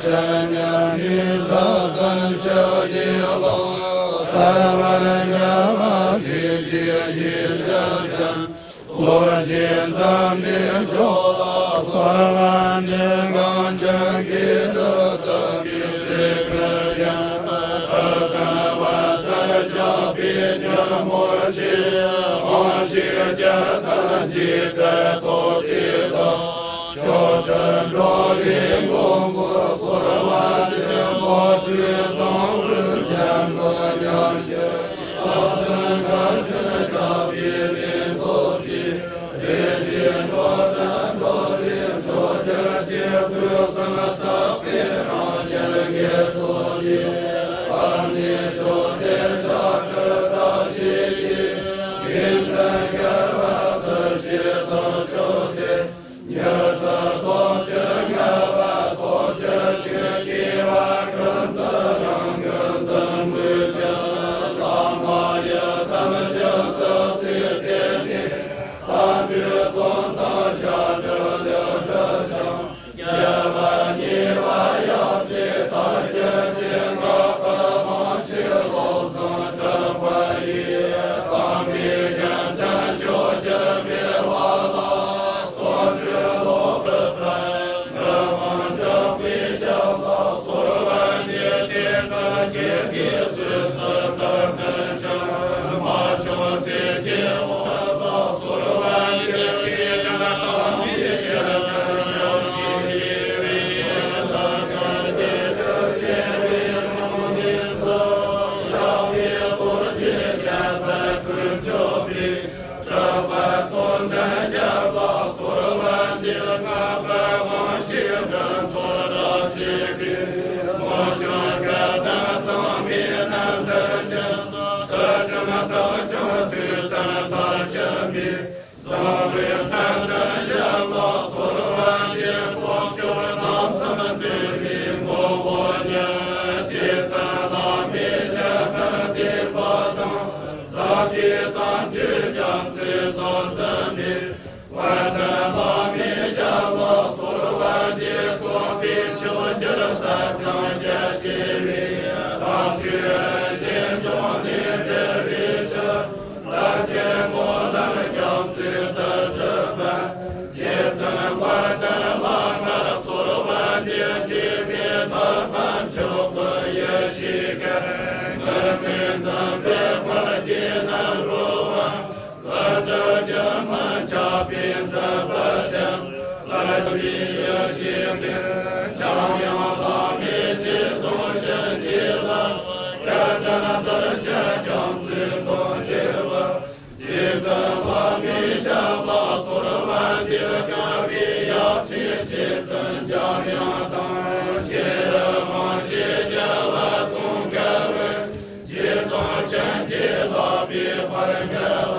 善良与乐根这一路，三万家马去接一真真，我见咱们做了三万年刚真给的得比这个人，看我在家别人莫去，我去家他记得多记得。小镇着林公公所万的莫知总是见个两眼，我三个是个别人不记，人间着难着林说这些不什么啥别让人给做的，把你说的啥这大西里，人生给我的些都说的。你的多知我把多知去计划更多让更多不行拉玛也他们就都是天地他比东当下这了这场也把你把要是大家见个个忙去老总这块一当别人咱就这别忘了别